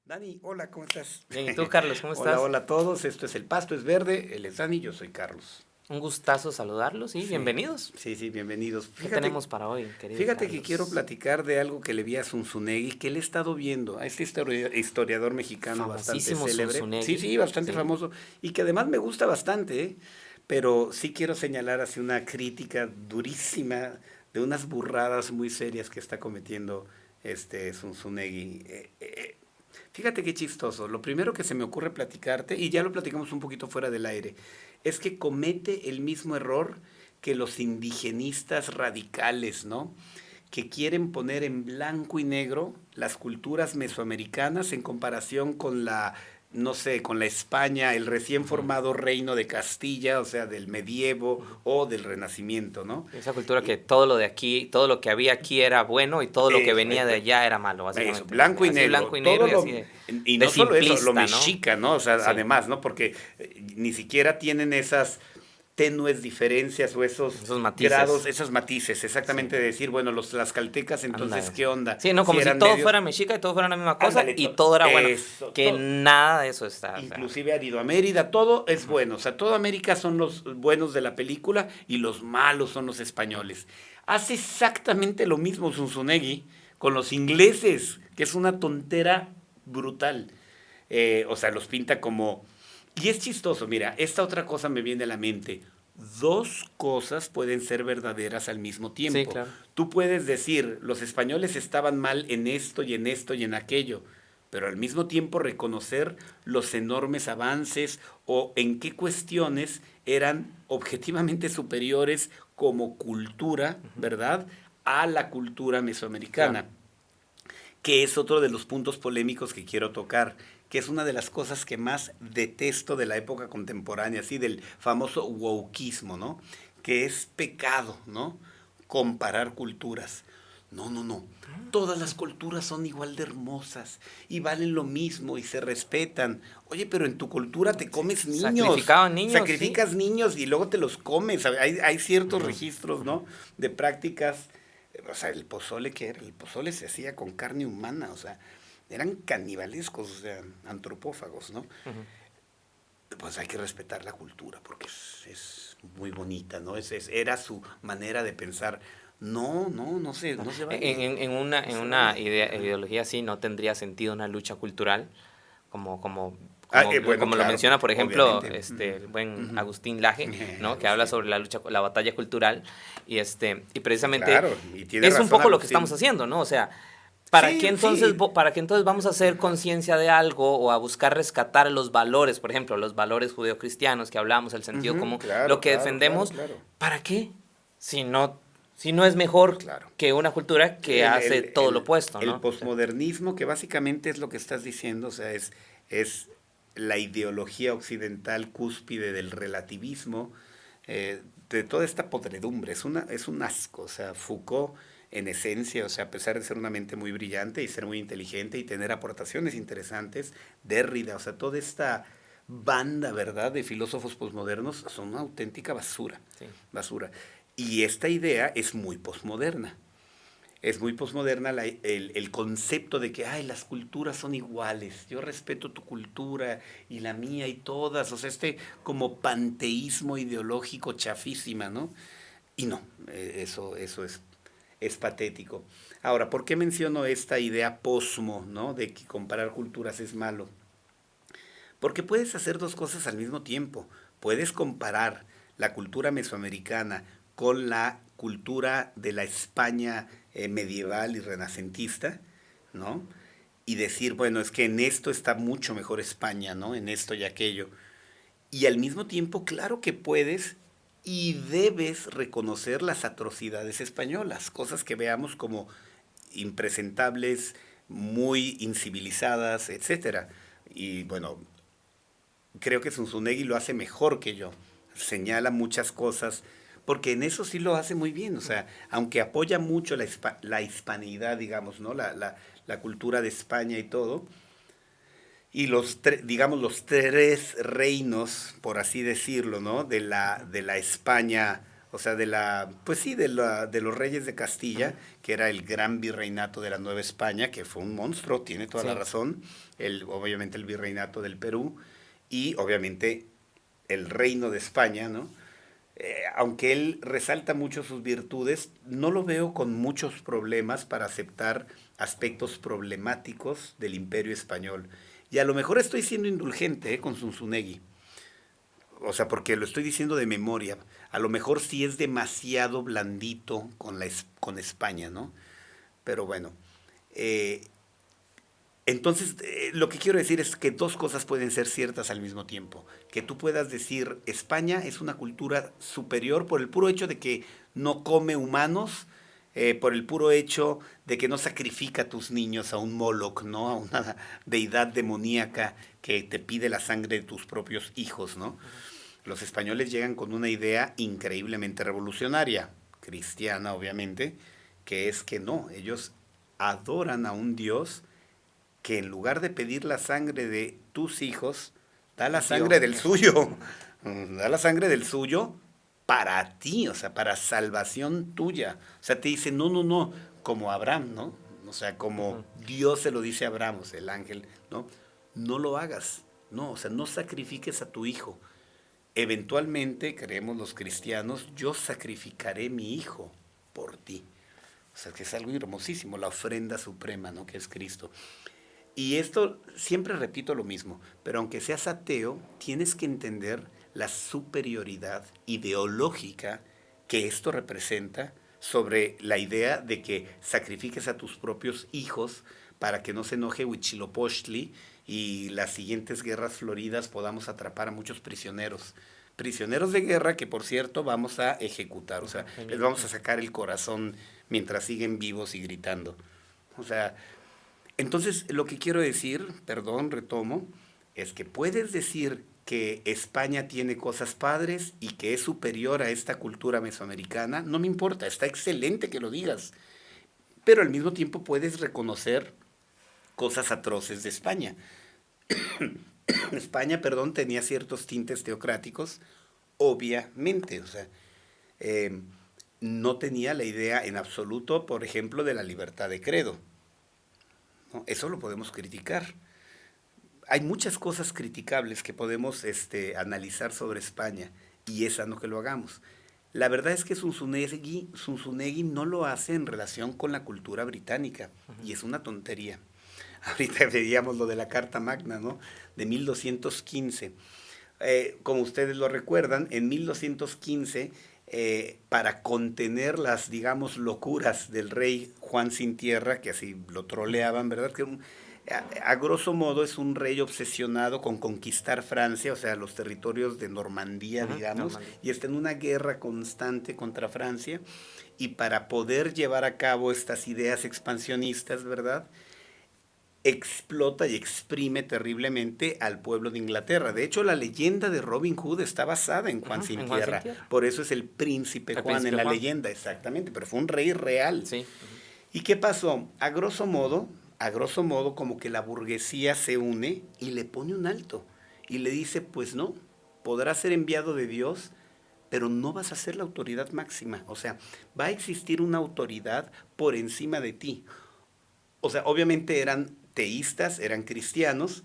Dani, hola, ¿cómo estás? Bien, ¿y tú, Carlos, cómo Hola, estás? hola a todos. Esto es El Pasto es Verde. Él es Dani, yo soy Carlos. Un gustazo saludarlos y Sí, bienvenidos. sí, bienvenidos. ¿Qué Fíjate, tenemos para hoy, querido fíjate que quiero Carlos? platicar de algo que le vi a Zunzunegui, que él he estado viendo, a este historiador mexicano bastante Famosísimo célebre. Sí, Zunzunegui, sí, bastante ¿sí? famoso. Y que además me gusta bastante, ¿eh? Pero sí quiero señalar así una crítica durísima de unas burradas muy serias que está cometiendo este Zunzunegui. Fíjate qué chistoso. Lo primero que se me ocurre platicarte, y ya lo platicamos un poquito fuera del aire, es que comete el mismo error que los indigenistas radicales, ¿no? Que quieren poner en blanco y negro las culturas mesoamericanas en comparación con la, no sé, con la España, el recién Ujú, formado reino de Castilla, o sea, del medievo ujú. o del Renacimiento, ¿no? Esa cultura Y que todo lo de aquí, todo lo que había aquí era bueno y todo lo que eso, venía de allá era malo, eso, básicamente, ¿no? blanco y Así negro, blanco y negro todo y lo, así y de no solo eso, lo simplista, ¿no? mexica, ¿no? O sea, Sí, además, ¿no? Porque ni siquiera tienen esas tenues diferencias o esos esos grados, matices, esos matices, sí, exactamente de decir, bueno, los tlaxcaltecas, entonces, ándale. ¿qué onda? Sí, no, Si como si eran todo medios, fuera mexica y todo fuera la misma cosa ándale, y todo era bueno, eso, que todo, nada de eso está real. inclusive ha ido a Mérida, todo es Ujú, bueno, o sea, toda América son los buenos de la película y los malos son los ujú. españoles. Hace exactamente lo mismo Zunzunegui con los ingleses, que es una tontera brutal. O sea, los pinta como... Y es chistoso, mira, esta otra cosa me viene a la mente. Dos cosas pueden ser verdaderas al mismo Sí, tiempo. claro. Tú puedes decir, los españoles estaban mal en esto y en esto y en aquello, pero al mismo tiempo reconocer los enormes avances o en qué cuestiones eran objetivamente superiores como cultura, Ujú, ¿verdad?, a la cultura claro. mesoamericana, que es otro de los puntos polémicos que quiero tocar, que es una de las cosas que más detesto de la época contemporánea, así del famoso wokismo, ¿no? Que es pecado, ¿no? Comparar culturas. No, no, no. Todas las culturas son igual de hermosas y valen lo mismo y se respetan. Oye, pero en tu cultura te Sí, comes niños, sacrificaban niños, sí. sacrificas niños y luego te los comes. Hay ciertos Ujú, registros, ujú. ¿no? De prácticas. O sea, el pozole, ¿qué era? El pozole se hacía con carne humana, o sea, eran canibalescos, o sea, antropófagos, ¿no? Ujú. Pues hay que respetar la cultura porque es muy bonita, ¿no? Era su manera de pensar. No, no, no se vale. No En se una vale. Ajá. ideología así no tendría sentido una lucha cultural, Bueno, como lo claro, menciona, por ejemplo, obviamente. el buen Ujú. Agustín Laje, ¿no? Que habla Agustín. sobre la lucha, la batalla cultural, y Sí, precisamente claro, y tiene es un razón poco lo que estamos Agustín. haciendo, ¿no? O sea, Sí, sí. ¿para qué entonces vamos a hacer conciencia de algo o a buscar rescatar los valores, por ejemplo, los valores judeocristianos que hablamos, el sentido Ujú, común, claro, lo que claro, claro, defendemos, claro. ¿para qué? Si no, si no es mejor Claro. que una cultura Sí, que hace todo lo opuesto, el ¿no? O sea, posmodernismo, que básicamente es lo que estás diciendo, o sea, es la ideología occidental cúspide del relativismo, de toda esta podredumbre, es un asco, o sea, Foucault en esencia, o sea, a pesar de ser una mente muy brillante y ser muy inteligente y tener aportaciones interesantes, Derrida, o sea, toda esta banda, ¿verdad?, de filósofos posmodernos son una auténtica basura, sí. basura. Y esta idea es muy posmoderna. Es muy posmoderna el concepto de que, ay, las culturas son iguales, yo respeto tu cultura y la mía y todas, o sea, este como panteísmo ideológico chafísima, ¿no? Y no, eso es patético. Ahora, ¿por qué menciono esta idea posmo, ¿no? De que comparar culturas es malo? Porque puedes hacer dos cosas al mismo tiempo. Puedes comparar la cultura mesoamericana con la cultura de la España medieval y renacentista, ¿no? Y decir, bueno, es que en esto está mucho mejor España, ¿no? En esto y aquello. Y al mismo tiempo, claro que puedes y debes reconocer las atrocidades españolas, cosas que veamos como impresentables, muy incivilizadas, etcétera. Y bueno, creo que Zunzunegui lo hace mejor que yo. Señala muchas cosas, porque en eso sí lo hace muy bien. O sea, aunque apoya mucho la hispanidad, digamos, ¿no? La cultura de España y todo, y digamos, los tres reinos, por así decirlo, ¿no? De Ujú. la España O sea, pues sí, de los reyes de Castilla, que era el gran virreinato de la Nueva España, que fue un monstruo, tiene toda Sí. la razón. Obviamente el virreinato del Perú y obviamente el reino de España, ¿no? Aunque él resalta mucho sus virtudes, no lo veo con muchos problemas para aceptar aspectos problemáticos del imperio español. Y a lo mejor estoy siendo indulgente, con Zunzunegui. O sea, porque lo estoy diciendo de memoria. A lo mejor sí es demasiado blandito con España, ¿no? Pero bueno. eh, entonces, lo que quiero decir es que dos cosas pueden ser ciertas al mismo tiempo. Que tú puedas decir, España es una cultura superior por el puro hecho de que no come humanos, por el puro hecho de que no sacrifica a tus niños a un Moloch, ¿no? A una deidad demoníaca que te pide la sangre de tus propios hijos, ¿no? Los españoles llegan con una idea increíblemente revolucionaria, cristiana obviamente, que es que no, ellos adoran a un Dios que en lugar de pedir la sangre de tus hijos, da la sangre del suyo. Da la sangre del suyo para ti, o sea, para salvación tuya. O sea, te dice, no, no, no, como Abraham, ¿no? O sea, como Dios se lo dice a Abraham, o sea, el ángel, ¿no? No lo hagas, no, o sea, no sacrifiques a tu hijo. Eventualmente, creemos los cristianos, yo sacrificaré mi hijo por ti. O sea, que es algo hermosísimo, la ofrenda suprema, ¿no? Que es Cristo. Y esto, siempre repito lo mismo, pero aunque seas ateo, tienes que entender la superioridad ideológica que esto representa sobre la idea de que sacrifiques a tus propios hijos para que no se enoje Huitzilopochtli y las siguientes guerras floridas podamos atrapar a muchos prisioneros. Prisioneros de guerra que, por cierto, vamos a ejecutar. O sea, les vamos a sacar el corazón mientras siguen vivos y gritando. O sea, entonces, lo que quiero decir, perdón, retomo, es que puedes decir que España tiene cosas padres y que es superior a esta cultura mesoamericana, no me importa, está excelente que lo digas, pero al mismo tiempo puedes reconocer cosas atroces de España. España, perdón, tenía ciertos tintes teocráticos, obviamente, o sea, eh, no tenía la idea en absoluto, por ejemplo, de la libertad de credo, ¿no? Eso lo podemos criticar. Hay muchas cosas criticables que podemos analizar sobre España y es sano que lo hagamos. La verdad es que Zunzunegui no lo hace en relación con la cultura británica y es una tontería. Ahorita veíamos lo de la Carta Magna, ¿no? De 1215. Como ustedes lo recuerdan, en 1215, para contener las, digamos, locuras del rey Juan Sin Tierra, que así lo troleaban, ¿verdad? Que a grosso modo es un rey obsesionado con conquistar Francia, o sea, los territorios de Normandía, digamos, Normandía. y está en una guerra constante contra Francia, y para poder llevar a cabo estas ideas expansionistas, ¿verdad? Explota y exprime terriblemente al pueblo de Inglaterra. De hecho, la leyenda de Robin Hood está basada en Juan Sin En Juan Sin Tierra. Tierra. Por eso es el príncipe El Juan príncipe en la Juan. leyenda, exactamente, pero fue un rey real. Sí. ¿Y qué pasó? A grosso modo, como que la burguesía se une y le pone un alto. Y le dice, pues no, podrás ser enviado de Dios, pero no vas a ser la autoridad máxima. O sea, va a existir una autoridad por encima de ti. O sea, obviamente eran teístas, eran cristianos,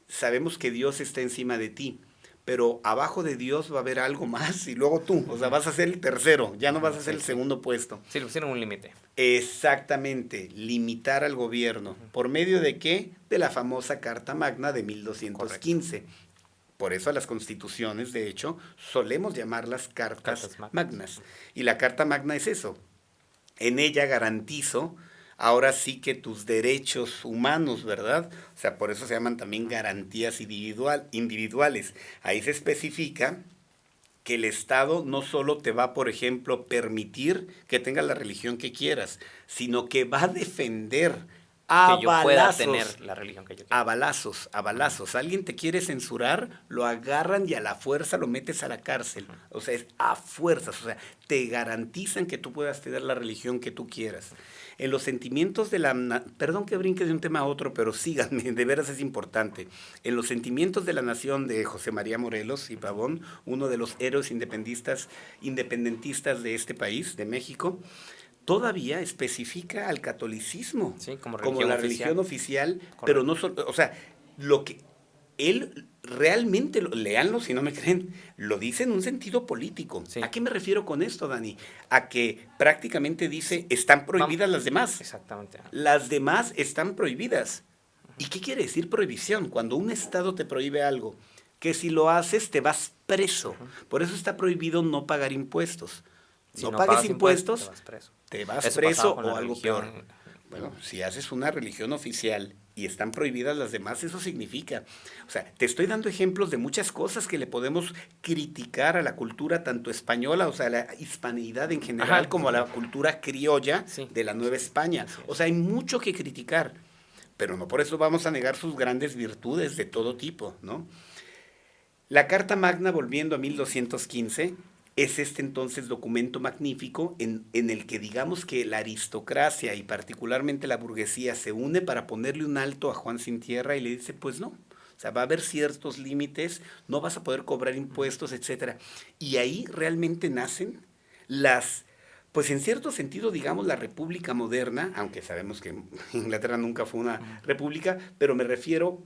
sabemos que Dios está encima de ti, pero abajo de Dios va a haber algo más y luego tú, o sea, vas a ser el tercero, ya no vas a ser Sí, el sí. segundo puesto. Sí, le pusieron un límite. Exactamente, limitar al gobierno. ¿Por medio de qué? De la famosa Carta Magna de 1215. Por eso a las constituciones, de hecho, solemos llamarlas cartas Cartas magnas. magnas. Y la Carta Magna es eso. En ella garantizo ahora sí que tus derechos humanos, ¿verdad? O sea, por eso se llaman también garantías individuales. Ahí se especifica que el Estado no solo te va, por ejemplo, permitir que tengas la religión que quieras, sino que va a defender a que yo pueda balazos, tener la religión que yo quiera. a balazos, a balazos. Alguien te quiere censurar, lo agarran y a la fuerza lo metes a la cárcel. O sea, es a fuerzas. O sea, te garantizan que tú puedas tener la religión que tú quieras. En los sentimientos de la... Perdón que brinque de un tema a otro, pero síganme, de veras es importante. En los sentimientos de la nación de José María Morelos y Pavón, uno de los héroes independentistas de este país, de México, todavía especifica al catolicismo Sí, como la religión religión oficial, Correcto. pero no solo, o sea, lo que él realmente, léanlo si no me creen, lo dice en un sentido político. Sí. ¿A qué me refiero con esto, Dani? A que prácticamente dice, están prohibidas las demás. Exactamente. Las demás están prohibidas. ¿Y qué quiere decir prohibición? Cuando un Estado te prohíbe algo, que si lo haces te vas preso. Por eso está prohibido no pagar impuestos. Si no no pagues pagas impuestos, te vas preso. te vas Eso preso pasaba con o la algo religión. peor. Bueno, si haces una religión oficial y están prohibidas las demás, eso significa. O sea, te estoy dando ejemplos de muchas cosas que le podemos criticar a la cultura tanto española, o sea, a la hispanidad en general, Ajá. como a la cultura criolla Sí. de la Nueva España. Así es. O sea, hay mucho que criticar, pero no por eso vamos a negar sus grandes virtudes de todo tipo, ¿no? La Carta Magna, volviendo a 1215, es este entonces documento magnífico en el que digamos que la aristocracia y particularmente la burguesía se une para ponerle un alto a Juan Sin Tierra y le dice, pues no, o sea, va a haber ciertos límites, no vas a poder cobrar impuestos, etcétera. Y ahí realmente nacen las, pues en cierto sentido, digamos, la república moderna, aunque sabemos que Inglaterra nunca fue una república, pero me refiero,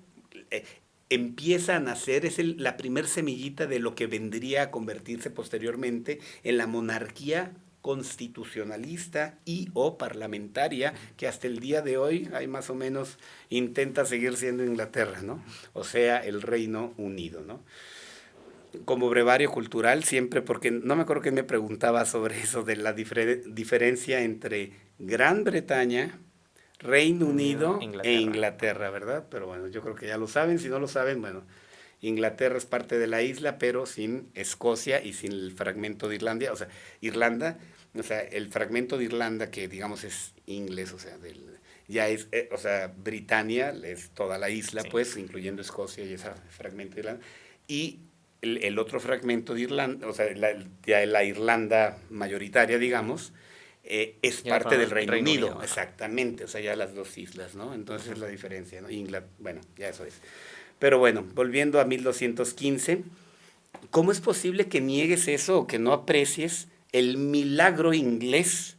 empieza a nacer, es la primer semillita de lo que vendría a convertirse posteriormente en la monarquía constitucionalista y o parlamentaria que hasta el día de hoy hay más o menos intenta seguir siendo Inglaterra, ¿no? O sea, el Reino Unido, ¿no? Como brevario cultural siempre, porque no me acuerdo que me preguntaba sobre eso de la diferencia entre Gran Bretaña, Reino Unido e Inglaterra, ¿verdad? Pero bueno, yo creo que ya lo saben, si no lo saben, bueno, Inglaterra es parte de la isla, pero sin Escocia y sin el fragmento de Irlanda, o sea, Irlanda, o sea, el fragmento de Irlanda que digamos es inglés, o sea, ya es, o sea, Britania es toda la isla, sí, pues, incluyendo Escocia y ese fragmento de Irlanda, y el otro fragmento de Irlanda, o sea, ya la Irlanda mayoritaria, digamos, es ya parte del Reino Unido, exactamente, o sea, ya las dos islas, ¿no? Entonces es la diferencia, ¿no? Bueno, ya eso es. Pero bueno, volviendo a 1215, ¿cómo es posible que niegues eso o que no aprecies el milagro inglés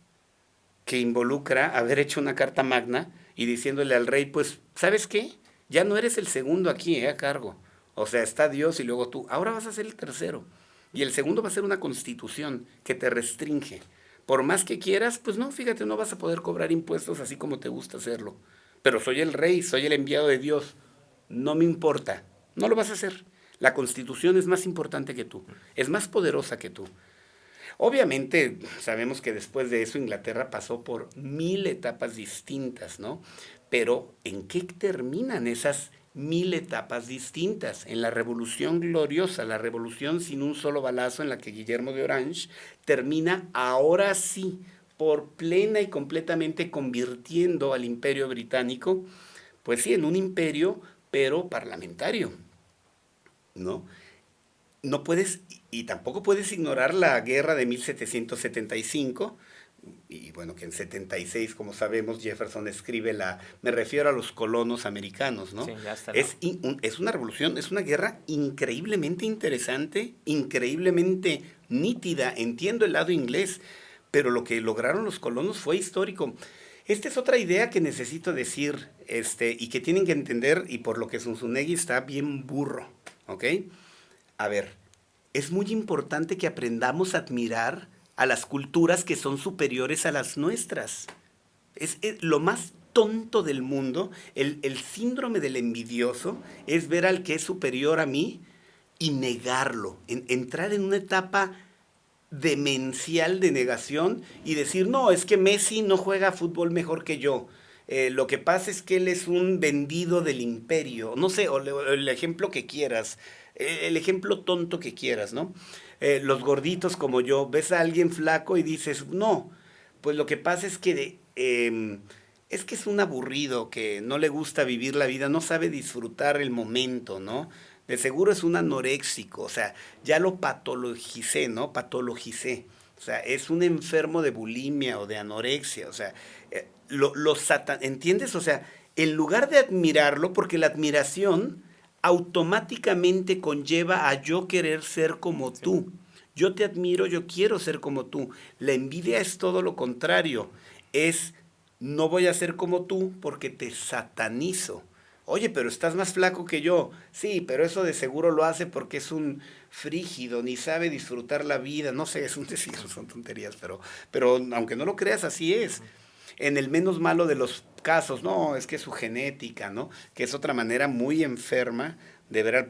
que involucra haber hecho una carta magna y diciéndole al rey, pues, ¿sabes qué? Ya no eres el segundo aquí, a cargo. O sea, está Dios y luego tú. Ahora vas a ser el tercero. Y el segundo va a ser una constitución que te restringe. Por más que quieras, pues no, fíjate, no vas a poder cobrar impuestos así como te gusta hacerlo. Pero soy el rey, soy el enviado de Dios. No me importa. No lo vas a hacer. La Constitución es más importante que tú. Es más poderosa que tú. Obviamente sabemos que después de eso Inglaterra pasó por 1000 etapas distintas, ¿no? Pero ¿en qué terminan esas 1000 etapas distintas? En la Revolución Gloriosa, la revolución sin un solo balazo en la que Guillermo de Orange termina ahora sí por plena y completamente convirtiendo al Imperio Británico, pues sí, en un imperio, pero parlamentario, ¿no? No puedes, y tampoco puedes ignorar la guerra de 1775, y bueno, que en 76, como sabemos, Jefferson escribe me refiero a los colonos americanos, ¿no? Sí, ya está, ¿no? Es una revolución, es una guerra increíblemente interesante, increíblemente nítida, entiendo el lado inglés, pero lo que lograron los colonos fue histórico. Esta es otra idea que necesito decir, y que tienen que entender, y por lo que Zunzunegui está bien burro, ¿ok? A ver, es muy importante que aprendamos a admirar a las culturas que son superiores a las nuestras. Es lo más tonto del mundo, el síndrome del envidioso, es ver al que es superior a mí y negarlo, entrar en una etapa demencial de negación y decir, no, es que Messi no juega fútbol mejor que yo. Lo que pasa es que él es un vendido del imperio, no sé, o el ejemplo que quieras, el ejemplo tonto que quieras, ¿no? Los gorditos como yo, ves a alguien flaco y dices, no, pues lo que pasa es que es que es un aburrido que no le gusta vivir la vida, no sabe disfrutar el momento, ¿no? De seguro es un anoréxico, o sea, ya lo patologicé, ¿no? Patologicé. O sea, es un enfermo de bulimia o de anorexia, o sea, ¿entiendes? O sea, en lugar de admirarlo, porque la admiración automáticamente conlleva a yo querer ser como Sí. tú. Yo te admiro, yo quiero ser como tú. La envidia es todo lo contrario. Es, no voy a ser como tú porque te satanizo. Oye, pero estás más flaco que yo. Sí, pero eso de seguro lo hace porque es un frígido, ni sabe disfrutar la vida. No sé, es un decir, son tonterías, pero aunque no lo creas, así es. En el menos malo de los casos, no, es que es su genética, ¿no? Que es otra manera muy enferma de ver al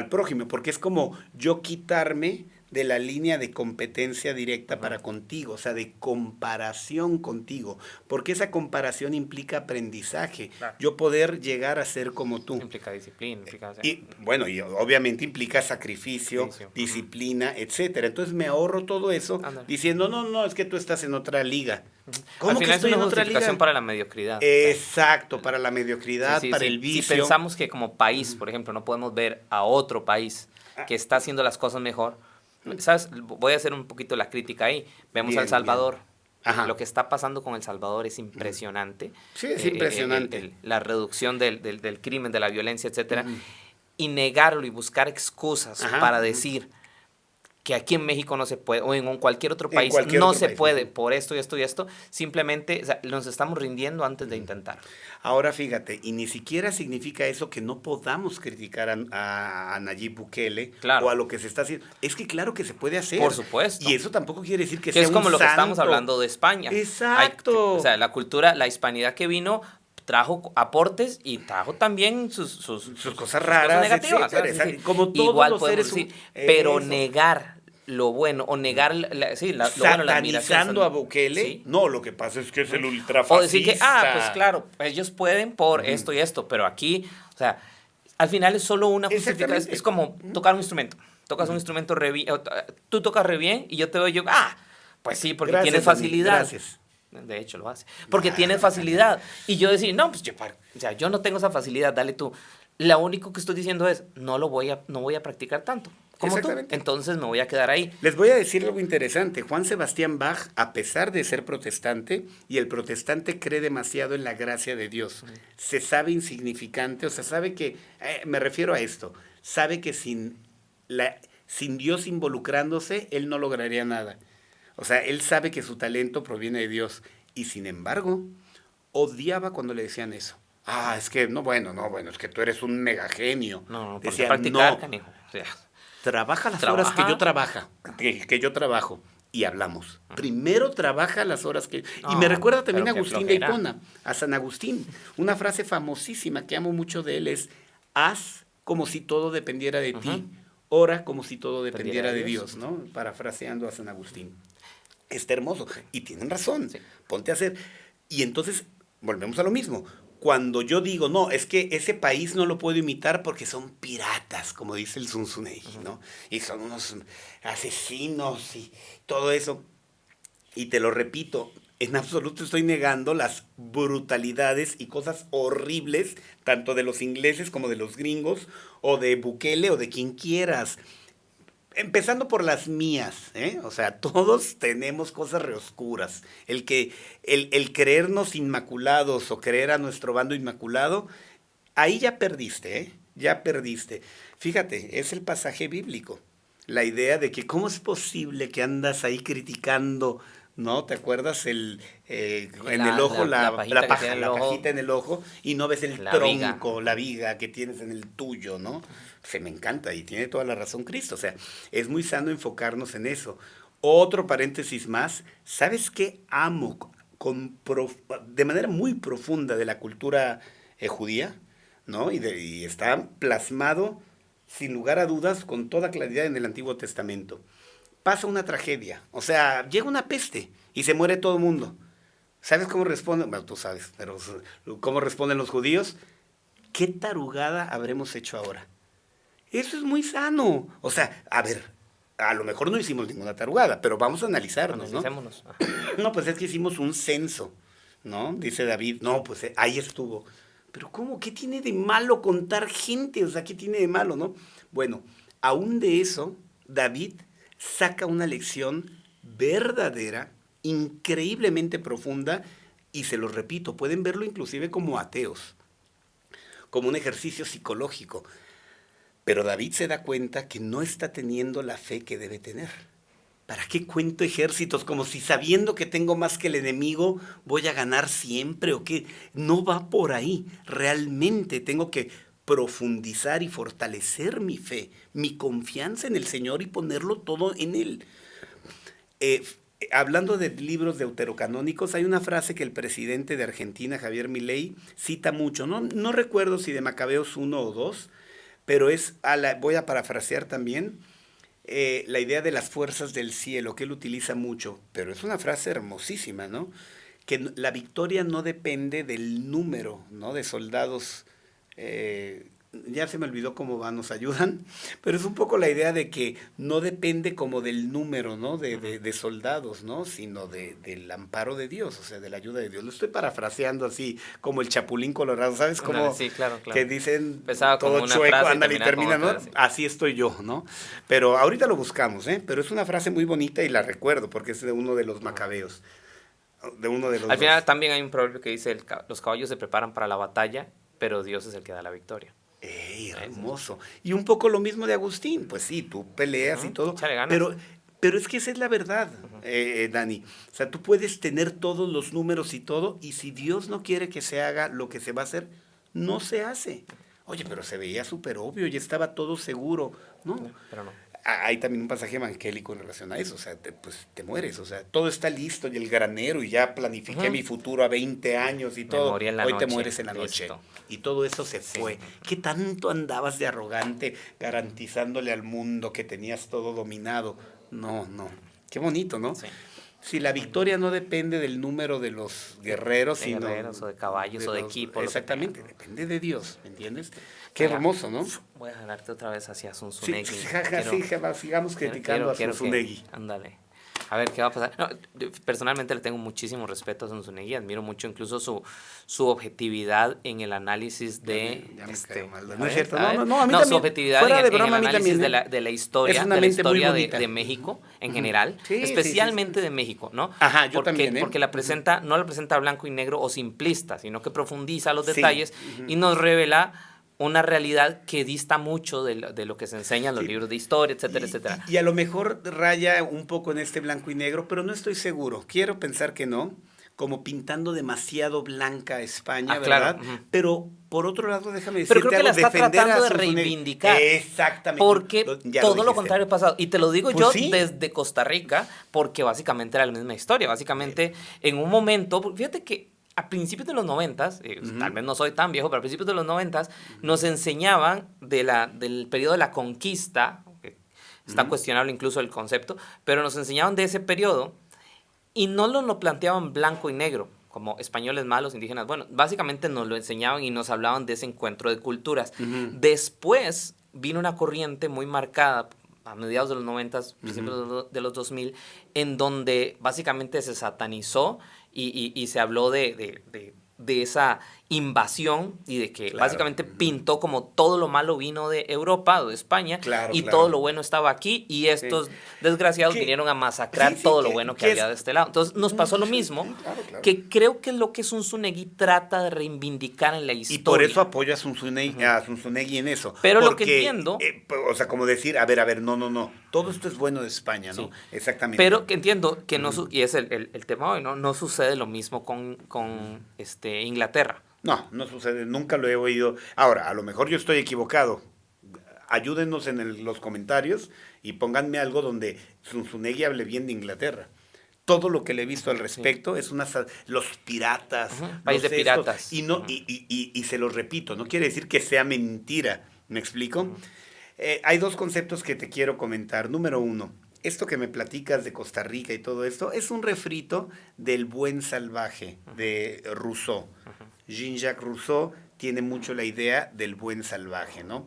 prójimo, porque es como yo quitarme de la línea de competencia directa para contigo, o sea, de comparación contigo, porque esa comparación implica aprendizaje, Claro. yo poder llegar a ser como tú. Implica disciplina, implica... Y bueno, y obviamente implica sacrificio, Sacrificio. disciplina, etcétera. Entonces me ahorro todo eso Ándale. diciendo, no, no, es que tú estás en otra liga. Al ¿Cómo que final es estoy una en otra liga? justificación para la mediocridad. Exacto, para la mediocridad, Sí, sí, para sí. el vicio. Si pensamos que como país, por ejemplo, no podemos ver a otro país que está haciendo las cosas mejor, ¿sabes? Voy a hacer un poquito la crítica ahí. Vemos Bien, a El Salvador. bien. Ajá. Lo que está pasando con El Salvador es impresionante. Sí, es impresionante. La reducción del crimen, de la violencia, etcétera. Y negarlo y buscar excusas Ajá. para decir que aquí en México no se puede, o en cualquier otro En país cualquier no otro se país, puede, ujú. por esto y esto y esto, simplemente, o sea, nos estamos rindiendo antes de intentar. Ahora fíjate, y ni siquiera significa eso que no podamos criticar a Nayib Bukele Claro. o a lo que se está haciendo. Es que claro que se puede hacer. Por supuesto. Y eso tampoco quiere decir que Que sea es como un lo que estamos santo. hablando de España. Exacto. O sea, la cultura, la hispanidad que vino trajo aportes y trajo también sus cosas raras, negativas. etcétera, ¿sabes? exacto. Como todos Igual los podemos seres decir, pero eso. negar lo bueno o negar lo bueno, la admiración. Satanizando a Bukele, Sí. no, lo que pasa es que es el ultrafascista. O decir que, pues claro, ellos pueden por esto y esto, pero aquí, o sea, al final es solo una justificación. Exactamente. Es como tocar un instrumento. Tocas un instrumento tú tocas re bien y yo te veo pues sí, porque Gracias, tienes Dani, facilidad. gracias. De hecho, lo hace. Porque tienes facilidad. Y yo decir, no, pues yo no tengo esa facilidad, dale tú. Lo único que estoy diciendo es, no voy a practicar tanto como tú. Exactamente. Entonces me voy a quedar ahí. Les voy a decir algo interesante. Juan Sebastián Bach, a pesar de ser protestante, y el protestante cree demasiado en la gracia de Dios, se sabe insignificante, o sea, sabe que, me refiero a esto, sabe que sin Dios involucrándose, él no lograría nada. O sea, él sabe que su talento proviene de Dios, y sin embargo, odiaba cuando le decían eso. Es que, no, bueno, es que tú eres un mega genio. No, Decía, practicar, no, canijo. O sea, trabaja las horas que yo trabajo y hablamos. Primero trabaja las horas que... y me recuerda también a pero qué Agustín de flojera. Hipona, a San Agustín. Una frase famosísima que amo mucho de él es, haz como si todo dependiera de ti, ora como si todo dependiera de Dios, ¿no? Parafraseando a San Agustín. Está hermoso. Y tienen razón. Sí. Ponte a hacer... Y entonces, volvemos a lo mismo. Cuando yo digo, no, es que ese país no lo puedo imitar porque son piratas, como dice el Zunzunegui, ¿no? Y son unos asesinos y todo eso. Y te lo repito, en absoluto estoy negando las brutalidades y cosas horribles, tanto de los ingleses como de los gringos, o de Bukele o de quien quieras. Empezando por las mías, ¿eh? O sea, todos tenemos cosas reoscuras. El creernos inmaculados o creer a nuestro bando inmaculado, ahí ya perdiste, ¿eh? Ya perdiste. Fíjate, es el pasaje bíblico. La idea de que cómo es posible que andas ahí criticando, ¿no? ¿Te acuerdas en el ojo, la pajita en el ojo y no ves el tronco, la viga que tienes en el tuyo, ¿no? Se me encanta y tiene toda la razón Cristo. O sea, es muy sano enfocarnos en eso. Otro paréntesis más, ¿sabes qué amo de manera muy profunda de la cultura judía? ¿No? Y está plasmado, sin lugar a dudas, con toda claridad en el Antiguo Testamento. Pasa una tragedia, o sea, llega una peste y se muere todo el mundo. ¿Sabes cómo responden? Bueno, tú sabes, pero ¿cómo responden los judíos? ¿Qué tarugada habremos hecho ahora? Eso es muy sano. O sea, a ver, a lo mejor no hicimos ninguna tarugada, pero vamos a analizarnos, ¿no? Analicémonos. No, pues es que hicimos un censo, ¿no? Dice David, no, pues ahí estuvo. Pero ¿cómo? ¿Qué tiene de malo contar gente? O sea, ¿qué tiene de malo, no? Bueno, aún de eso, David saca una lección verdadera, increíblemente profunda, y se lo repito, pueden verlo inclusive como ateos, como un ejercicio psicológico. Pero David se da cuenta que no está teniendo la fe que debe tener. ¿Para qué cuento ejércitos? Como si sabiendo que tengo más que el enemigo voy a ganar siempre o qué. No va por ahí. Realmente tengo que profundizar y fortalecer mi fe, mi confianza en el Señor y ponerlo todo en Él. Eh, Hablando de libros deuterocanónicos, hay una frase que el presidente de Argentina, Javier Milei, cita mucho. No recuerdo si de Macabeos 1 o 2, pero voy a parafrasear también, la idea de las fuerzas del cielo, que él utiliza mucho, pero es una frase hermosísima, ¿no? Que la victoria no depende del número, ¿no? De soldados, ya se me olvidó cómo van, nos ayudan, pero es un poco la idea de que no depende como del número, ¿no? De soldados, ¿no? Sino del amparo de Dios, o sea, de la ayuda de Dios. Lo estoy parafraseando así, como el Chapulín Colorado, ¿sabes? Como Sí, claro, claro. que dicen Empezaba todo como una chueco, frase y ándale y termina, terminaba con ¿no? otra, sí. Así estoy yo, ¿no? Pero ahorita lo buscamos, ¿eh? Pero es una frase muy bonita y la recuerdo porque es de uno de los macabeos, de uno de los Al final dos. también hay un proverbio que dice, los caballos se preparan para la batalla, pero Dios es el que da la victoria. ¡Ey, hermoso! Y un poco lo mismo de Agustín, pues sí, tú peleas y todo, Échale ganas. pero es que esa es la verdad, Dani. O sea, tú puedes tener todos los números y todo, y si Dios no quiere que se haga lo que se va a hacer, no se hace. Oye, pero se veía súper obvio, ya estaba todo seguro. No, Pero no. hay también un pasaje evangélico en relación a eso, o sea, pues te mueres, o sea, todo está listo y el granero y ya planifiqué mi futuro a 20 años y Me todo, morí en la hoy te noche, mueres en la noche. listo. Y todo eso se fue. ¿Qué tanto andabas de arrogante garantizándole al mundo que tenías todo dominado? No, no. Qué bonito, ¿no? Sí. Si la victoria no depende del número de los guerreros, De sino guerreros o de caballos o de equipo, lo que exactamente, tengan. depende de Dios, ¿me entiendes? Qué Mira, hermoso, ¿no? Voy a jalarte otra vez hacia Sí, Zunzunegui. sigamos criticando a Zunzunegui. Ándale. A ver qué va a pasar. No, personalmente le tengo muchísimo respeto a Zunzunegui. Admiro mucho incluso su objetividad en el análisis de... Ya me caigo mal. a No es ver, cierto. a ver. No, a mí su también. objetividad Fuera de en el broma, a mí análisis también. de la historia, Es una de la mente muy historia bonita. de México en general. Sí, sí, Especialmente sí. de México, ¿no? Ajá, yo porque, también, ¿eh? Porque la presenta, no la presenta blanco y negro o simplista, sino que profundiza los Sí. detalles y nos revela una realidad que dista mucho de lo que se enseña en los Sí. libros de historia, etcétera, etcétera. Y a lo mejor raya un poco en este blanco y negro, pero no estoy seguro. Quiero pensar que no, como pintando demasiado blanca a España, claro. ¿verdad? Pero por otro lado, déjame Pero decirte creo que algo, la está defender a tratando de Zunzunegui. reivindicar. Exactamente. Porque Ya todo lo dijiste. contrario ha pasado. Y te lo digo Pues yo sí. desde Costa Rica, porque básicamente era la misma historia. Básicamente, en un momento, fíjate que a principios de los 90, tal vez no soy tan viejo, pero a principios de los 90 nos enseñaban del periodo de la conquista, que está cuestionable incluso el concepto, pero nos enseñaban de ese periodo y no lo planteaban blanco y negro, como españoles malos, indígenas. Bueno, básicamente nos lo enseñaban y nos hablaban de ese encuentro de culturas. Después vino una corriente muy marcada a mediados de los 90, principios de los 2000, en donde básicamente se satanizó y se habló de esa invasión y de que básicamente pintó como todo lo malo vino de Europa o de España y todo lo bueno estaba aquí y estos desgraciados vinieron a masacrar todo lo bueno que había de este lado. Entonces nos pasó lo mismo, que creo que es lo que Zunzunegui trata de reivindicar en la historia. Y por eso apoyo a Zunzunegui en eso. Pero porque, lo que entiendo... o sea, como decir, a ver, no. Todo esto es bueno de España, ¿no? Sí. Exactamente. Pero que entiendo que no, y es el tema hoy, ¿no? No sucede lo mismo con Inglaterra. No sucede, nunca lo he oído. Ahora, a lo mejor yo estoy equivocado. Ayúdenos en los comentarios y pónganme algo donde Zunzunegui hable bien de Inglaterra. Todo lo que le he visto al respecto es los piratas. País de piratas. Y se los repito, no quiere decir que sea mentira. ¿Me explico? Hay dos conceptos que te quiero comentar. Número uno, esto que me platicas de Costa Rica y todo esto es un refrito del Buen Salvaje de Rousseau. Jean-Jacques Rousseau tiene mucho la idea del buen salvaje, ¿no?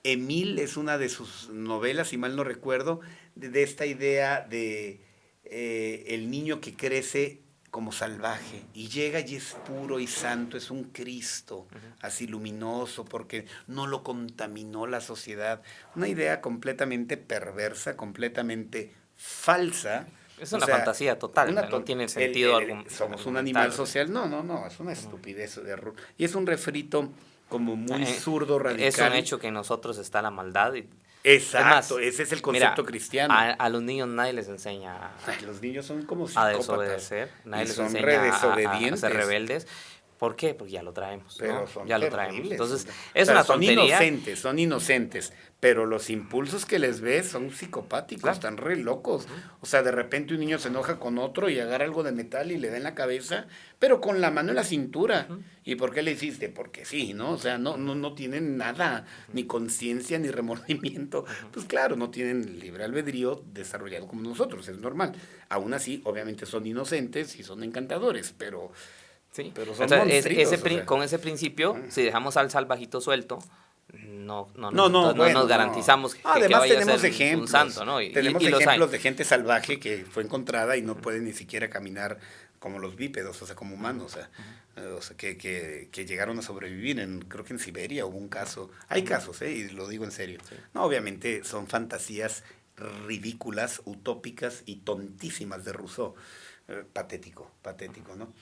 Émile es una de sus novelas, si mal no recuerdo, de esta idea de el niño que crece como salvaje, y llega y es puro y santo, es un Cristo, así luminoso, porque no lo contaminó la sociedad. Una idea completamente perversa, completamente falsa. Es O una sea, fantasía total, una no tiene sentido somos un argumental. animal social. No, no, no, es una estupidez. Y es un refrito como muy zurdo, Es un radical. hecho que en nosotros está la maldad. Es Exacto, más, ese es el mira, concepto cristiano. a los niños nadie les enseña Ay, los niños son como a psicópatas. desobedecer, nadie Y les son re enseña a desobedientes. ser rebeldes. ¿Por qué? Porque ya lo traemos, Pero ¿no? son Ya lo terribles. traemos. Entonces, O es sea, una son tontería. son inocentes, pero los impulsos que les ves son psicopáticos, Claro. están re locos. O sea, de repente un niño se enoja con otro y agarra algo de metal y le da en la cabeza, pero con la mano en la cintura. ¿Y por qué le hiciste? Porque sí, ¿no? O sea, no tienen nada, ni conciencia, ni remordimiento. Pues claro, no tienen libre albedrío desarrollado como nosotros, es normal. Aún así, obviamente son inocentes y son encantadores, pero... Sí. Pero son Entonces, monstruitos, o sea. con ese principio, si dejamos al salvajito suelto, no Bueno, nos garantizamos que Además vaya a tenemos ser ejemplos, un santo, ¿no? tenemos los hay. ejemplos de gente salvaje que fue encontrada y no puede ni siquiera caminar como los bípedos, o sea, como humanos, o sea que llegaron a sobrevivir, creo que en Siberia hubo un caso, hay casos, y lo digo en serio. Sí. No, obviamente son fantasías ridículas, utópicas y tontísimas de Rousseau. Patético, ¿no?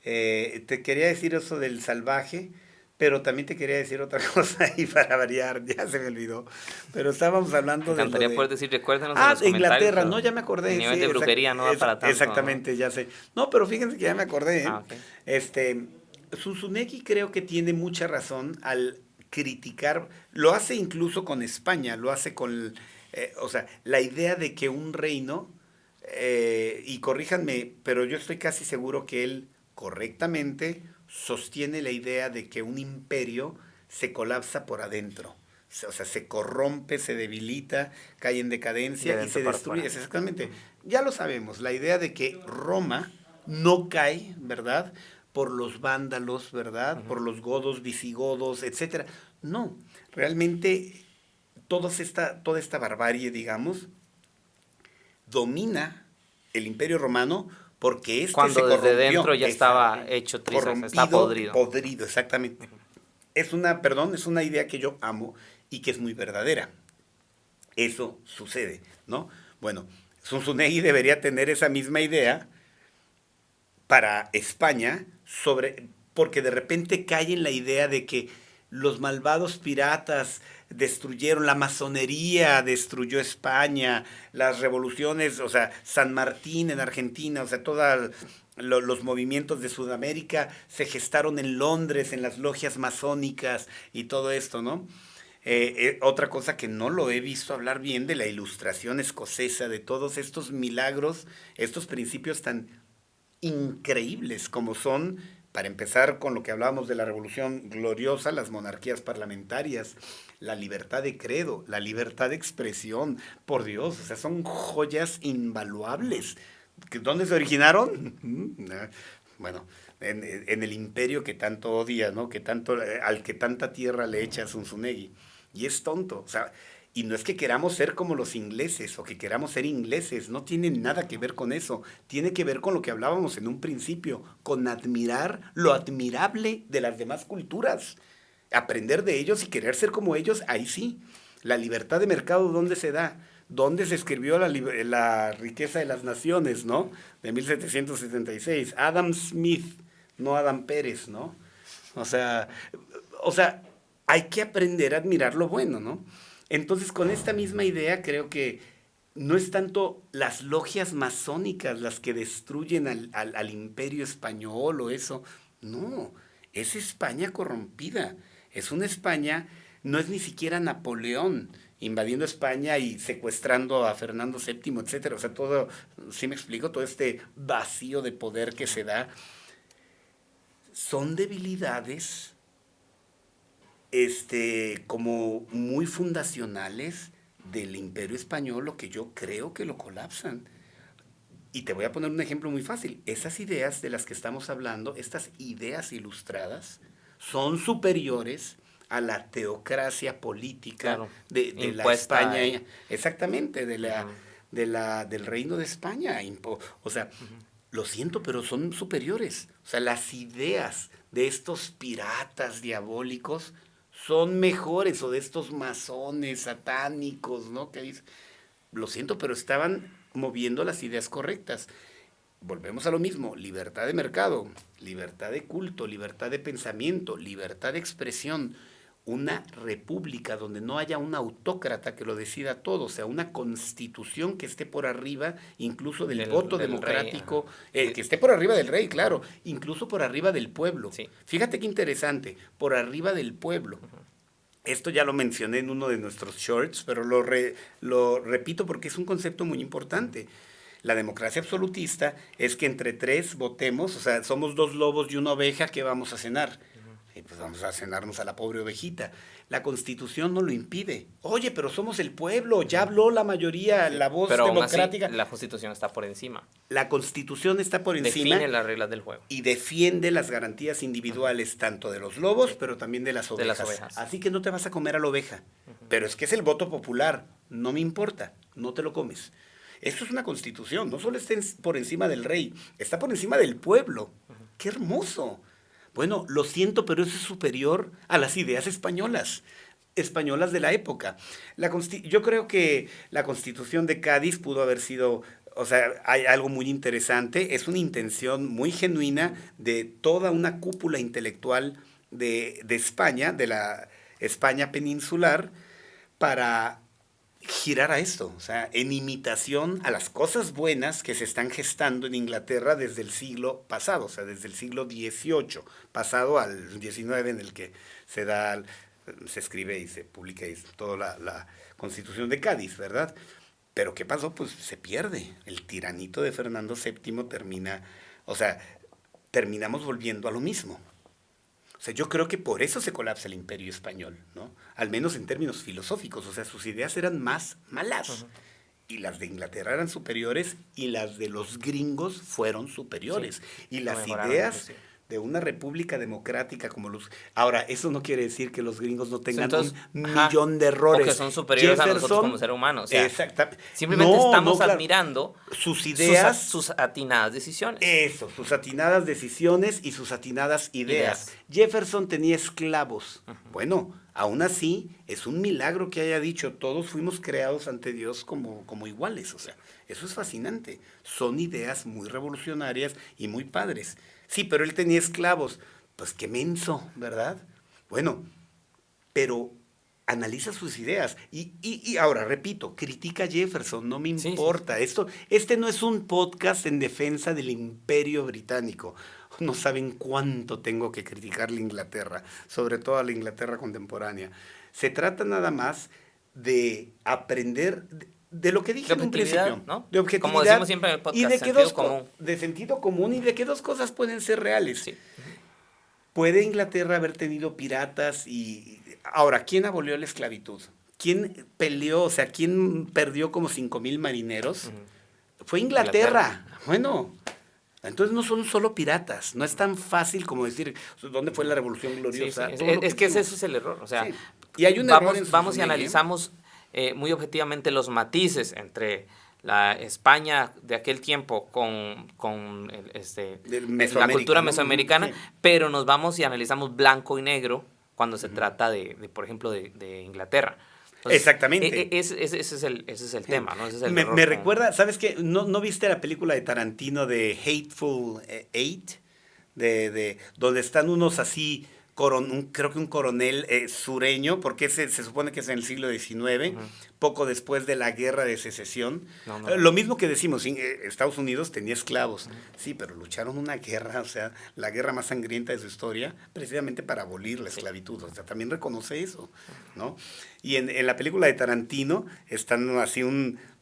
Te quería decir eso del salvaje, pero también te quería decir otra cosa y para variar, ya se me olvidó. Pero estábamos hablando de... Me encantaría poder decir, recuérdenos en los de Inglaterra, no, ya me acordé. El nivel de brujería no da para tanto. Exactamente, ¿no? Ya sé. No, pero fíjense que ya me acordé. Okay. Zunzunegui creo que tiene mucha razón al criticar, lo hace incluso con España, lo hace con, o sea, la idea de que un reino, y corríjanme, pero yo estoy casi seguro que él correctamente sostiene la idea de que un imperio se colapsa por adentro. O sea, se corrompe, se debilita, cae en decadencia y se destruye. Exactamente. Ya lo sabemos, la idea de que Roma no cae, ¿verdad?, por los vándalos, ¿verdad?, por los godos, visigodos, etcétera. No, realmente toda esta barbarie, digamos, domina el Imperio Romano porque cuando se desde dentro ya estaba hecho trizas, está podrido. Podrido, exactamente. Es una idea que yo amo y que es muy verdadera. Eso sucede, ¿no? Bueno, Zunzunegui debería tener esa misma idea para España, porque de repente cae en la idea de que los malvados piratas destruyeron, la masonería destruyó España, las revoluciones, o sea, San Martín en Argentina, o sea, todos los movimientos de Sudamérica se gestaron en Londres, en las logias masónicas y todo esto, ¿no? Otra cosa que no lo he visto hablar bien de la Ilustración escocesa, de todos estos milagros, estos principios tan increíbles como son, para empezar con lo que hablábamos de la Revolución Gloriosa, las monarquías parlamentarias, la libertad de credo, la libertad de expresión, por Dios, o sea, son joyas invaluables. ¿Dónde se originaron? Bueno, en el imperio que tanto odia, ¿no? Al que tanta tierra le echa Zunzunegui. Y es tonto, o sea, y no es que queramos ser como los ingleses o que queramos ser ingleses, no tiene nada que ver con eso. Tiene que ver con lo que hablábamos en un principio, con admirar lo admirable de las demás culturas. Aprender de ellos y querer ser como ellos, ahí sí. La libertad de mercado, ¿dónde se da? ¿Dónde se escribió la riqueza de las naciones, ¿no? De 1776. Adam Smith, no Adam Pérez, ¿no? O sea, hay que aprender a admirar lo bueno, ¿no? Entonces, con esta misma idea, creo que no es tanto las logias masónicas las que destruyen al imperio español o eso. No, es España corrompida. Es una España, no es ni siquiera Napoleón invadiendo España y secuestrando a Fernando VII, etcétera. O sea, todo, ¿sí me explico? Todo este vacío de poder que se da. Son debilidades como muy fundacionales del Imperio Español, lo que yo creo que lo colapsan. Y te voy a poner un ejemplo muy fácil. Esas ideas de las que estamos hablando, estas ideas ilustradas, son superiores a la teocracia política, claro, de la España, exactamente, del Reino de España. O sea, lo siento, pero son superiores. O sea, las ideas de estos piratas diabólicos son mejores, o de estos masones satánicos, ¿no? Que dicen, lo siento, pero estaban moviendo las ideas correctas. Volvemos a lo mismo, libertad de mercado, libertad de culto, libertad de pensamiento, libertad de expresión, una república donde no haya un autócrata que lo decida todo, o sea, una constitución que esté por arriba incluso del voto del democrático, rey, que esté por arriba del rey, claro, incluso por arriba del pueblo. sí. Fíjate qué interesante, por arriba del pueblo. Esto ya lo mencioné en uno de nuestros shorts, pero lo repito porque es un concepto muy importante. La democracia absolutista es que entre tres votemos, o sea, somos dos lobos y una oveja, que vamos a cenar. Y pues vamos a cenarnos a la pobre ovejita. La Constitución no lo impide. Oye, pero somos el pueblo, ya habló la mayoría, la voz Pero aún democrática. así, la Constitución está por encima. La Constitución está por encima. Define las reglas del juego. Y defiende las garantías individuales tanto de los lobos, pero también de las ovejas. Así que no te vas a comer a la oveja. Pero es que es el voto popular. No me importa, no te lo comes. Esto es una constitución, no solo está por encima del rey, está por encima del pueblo. ¡Qué hermoso! Bueno, lo siento, pero eso es superior a las ideas españolas de la época. Yo creo que la Constitución de Cádiz pudo haber sido, o sea, hay algo muy interesante, es una intención muy genuina de toda una cúpula intelectual de España, de la España peninsular, para girar a esto, o sea, en imitación a las cosas buenas que se están gestando en Inglaterra desde el siglo pasado, o sea, desde el siglo XVIII, pasado al XIX, en el que se escribe y se publica toda la Constitución de Cádiz, ¿verdad? Pero ¿qué pasó? Pues se pierde. El tiranito de Fernando VII termina, o sea, terminamos volviendo a lo mismo. O sea, yo creo que por eso se colapsa el imperio español, ¿no? Al menos en términos filosóficos. O sea, sus ideas eran más malas. Y las de Inglaterra eran superiores y las de los gringos fueron superiores. Sí, y las ideas de una república democrática como los... Ahora, eso no quiere decir que los gringos no tengan un millón de errores. O que son superiores a nosotros como ser humanos. O sea, exactamente. Simplemente estamos admirando sus ideas. Sus atinadas decisiones. Eso, sus atinadas decisiones y sus atinadas ideas. Jefferson tenía esclavos. Bueno, aún así, es un milagro que haya dicho, todos fuimos creados ante Dios como iguales. O sea, eso es fascinante. Son ideas muy revolucionarias y muy padres. Sí, pero él tenía esclavos. Pues qué menso, ¿verdad? Bueno, pero analiza sus ideas. Y ahora, repito, critica a Jefferson, no me importa. Sí. Este no es un podcast en defensa del Imperio Británico. No saben cuánto tengo que criticar la Inglaterra, sobre todo a la Inglaterra contemporánea. Se trata nada más de aprender de lo que dije en un principio, ¿no? De objetividad, como decimos siempre en el podcast, y de sentido común, y de que dos cosas pueden ser reales. Sí. ¿Puede Inglaterra haber tenido piratas? Ahora, ¿quién abolió la esclavitud? ¿Quién peleó? O sea, ¿quién perdió como 5,000 marineros? Fue Inglaterra. Bueno, entonces no son solo piratas. No es tan fácil como decir, ¿dónde fue la Revolución Gloriosa? Sí, sí. Es que ese es el error. O sea, sí. Y hay un error en vamos y analizamos muy objetivamente los matices entre la España de aquel tiempo con la cultura mesoamericana, sí. Pero nos vamos y analizamos blanco y negro cuando se trata por ejemplo, de Inglaterra. Entonces, exactamente. Ese es el tema, ¿no? Ese es el me recuerda, ¿sabes qué? ¿No viste la película de Tarantino de Hateful Eight? Donde están unos así... creo que un coronel sureño, porque se supone que es en el siglo XIX, poco después de la guerra de secesión. Lo mismo que decimos, Estados Unidos tenía esclavos, sí, pero lucharon una guerra, o sea, la guerra más sangrienta de su historia, precisamente para abolir la esclavitud. O sea, también reconoce eso, ¿no? Y en la película de Tarantino están así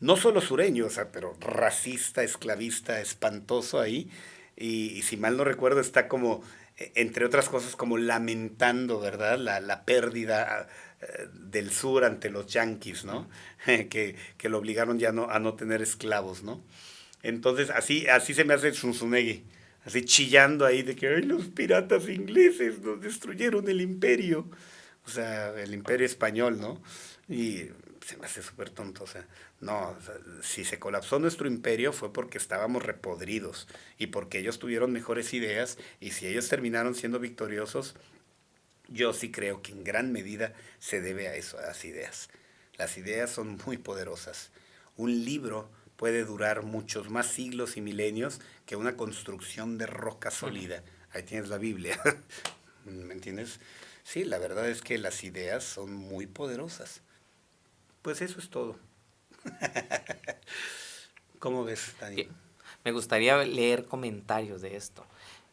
no solo sureño, o sea, pero racista, esclavista, espantoso ahí, y si mal no recuerdo está como... entre otras cosas, como lamentando, ¿verdad?, la pérdida del sur ante los yanquis, ¿no? que lo obligaron ya a no tener esclavos, ¿no? Entonces, así se me hace Zunzunegui, así chillando ahí de que ¡ay, los piratas ingleses nos destruyeron el imperio! O sea, el imperio español, ¿no? Y se me hace súper tonto. O sea, no, o sea, si se colapsó nuestro imperio fue porque estábamos repodridos y porque ellos tuvieron mejores ideas, y si ellos terminaron siendo victoriosos, yo sí creo que en gran medida se debe a eso, a las ideas. Las ideas son muy poderosas. Un libro puede durar muchos más siglos y milenios que una construcción de roca sólida. Ahí tienes la Biblia. ¿Me entiendes? Sí, la verdad es que las ideas son muy poderosas. Pues eso es todo. ¿Cómo ves, Dani? Me gustaría leer comentarios de esto.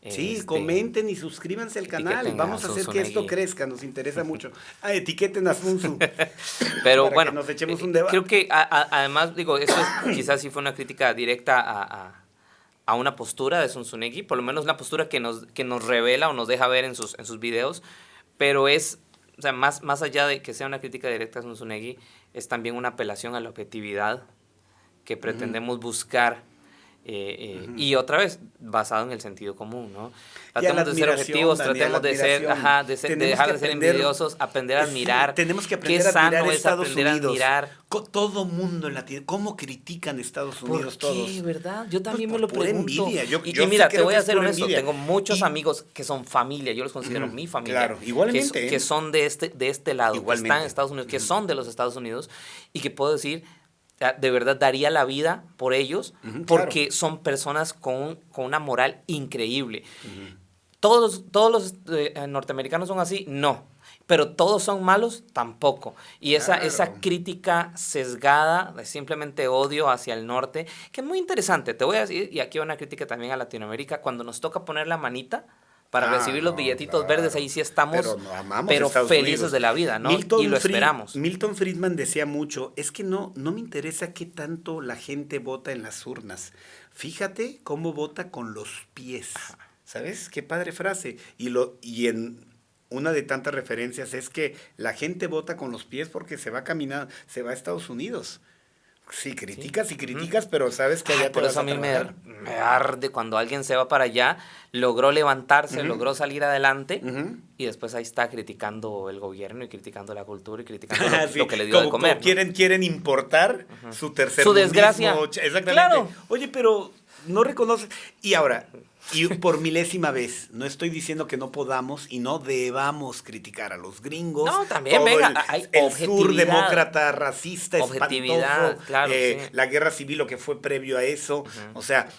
Sí, comenten y suscríbanse al canal. Vamos a hacer que esto crezca, nos interesa mucho. Etiqueten a Sun Tzu. Pero para bueno, que nos echemos un debate. Creo que además, digo, esto quizás sí fue una crítica directa a una postura de Zunzunegui, por lo menos una postura que nos revela o nos deja ver en sus videos, pero es, o sea, más allá de que sea una crítica directa a Zunzunegui, es también una apelación a la objetividad que pretendemos buscar. Y otra vez, basado en el sentido común, ¿no? Tratemos de ser objetivos, tratemos de ser, de dejar de ser envidiosos, aprender a admirar. Tenemos que aprender a admirar Estados Unidos. Todo mundo en Latinoamérica, ¿cómo critican Estados Unidos todos? ¿Por qué, verdad? Yo también pues me lo pregunto. Envidia. Yo mira, te voy a ser honesto, tengo muchos amigos que son familia, yo los considero mi familia. Claro, igualmente. Que son de este lado, igualmente, que están en Estados Unidos, que son de los Estados Unidos, y que puedo decir, de verdad daría la vida por ellos, porque son personas con una moral increíble. ¿Todos los norteamericanos son así? No. Pero todos son malos, tampoco. Y esa crítica sesgada, de simplemente odio hacia el norte, que es muy interesante. Te voy a decir, y aquí va una crítica también a Latinoamérica, cuando nos toca poner la manita para recibir los billetitos verdes, ahí sí estamos, pero felices de la vida, ¿no? Y lo esperamos. Milton Friedman decía mucho, es que no me interesa qué tanto la gente vota en las urnas. Fíjate cómo vota con los pies. ¿Sabes? Qué padre frase. Y en una de tantas referencias es que la gente vota con los pies porque se va caminando, se va a Estados Unidos. Sí, criticas y criticas, pero sabes que allá te por vas eso a mí me trabajar. arde cuando alguien se va para allá, logró levantarse, logró salir adelante, y después ahí está criticando el gobierno y criticando la cultura y criticando lo que le dio de comer. Como quieren importar su tercer su desgracia. Exactamente. Claro. Oye, pero no reconoces. Y ahora, y por milésima vez, no estoy diciendo que no podamos y no debamos criticar a los gringos. No, también, venga, hay el sur demócrata, racista, espantoso, claro, sí. La guerra civil, lo que fue previo a eso. O sea,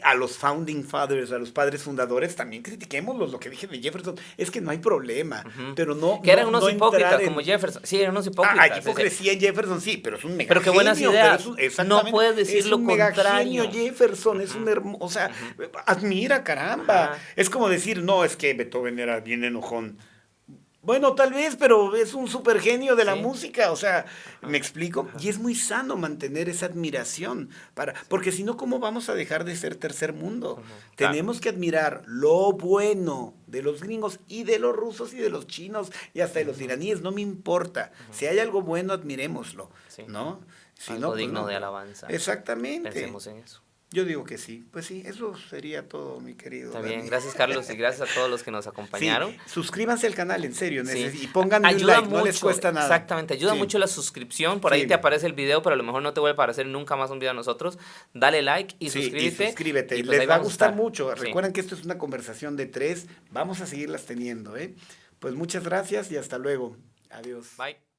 a los founding fathers, a los padres fundadores, también critiquémoslos, lo que dije de Jefferson. Es que no hay problema, pero no. Que eran unos hipócritas como Jefferson. Sí, eran unos hipócritas. Hay hipocresía en Jefferson, sí, pero es un mega Pero qué buenas ideas. Exactamente. No puedes decir lo contrario. Jefferson es un hermoso. O sea, admira, caramba. Es como decir, no, es que Beethoven era bien enojón. Bueno, tal vez, pero es un super genio de la música, o sea, ¿me explico? Y es muy sano mantener esa admiración, porque si no, ¿cómo vamos a dejar de ser tercer mundo? Tenemos que admirar lo bueno de los gringos y de los rusos y de los chinos y hasta de los iraníes, no me importa. Si hay algo bueno, admirémoslo, ¿no? Si algo no, digno pues no. de alabanza. Exactamente. Pensemos en eso. Yo digo que sí. Pues sí, eso sería todo, mi querido. Está bien, Dani. gracias Carlos y gracias a todos los que nos acompañaron. Sí, suscríbanse al canal, en serio, Sí. y pónganme un like, no les cuesta nada. Exactamente, ayuda mucho la suscripción, por ahí te aparece el video, pero a lo mejor no te vuelve a aparecer nunca más un video a nosotros. Dale like y suscríbete. Y suscríbete, y pues les va a gustar mucho. Sí. Recuerden que esto es una conversación de 3, vamos a seguirlas teniendo, ¿eh? Pues muchas gracias y hasta luego. Adiós. Bye.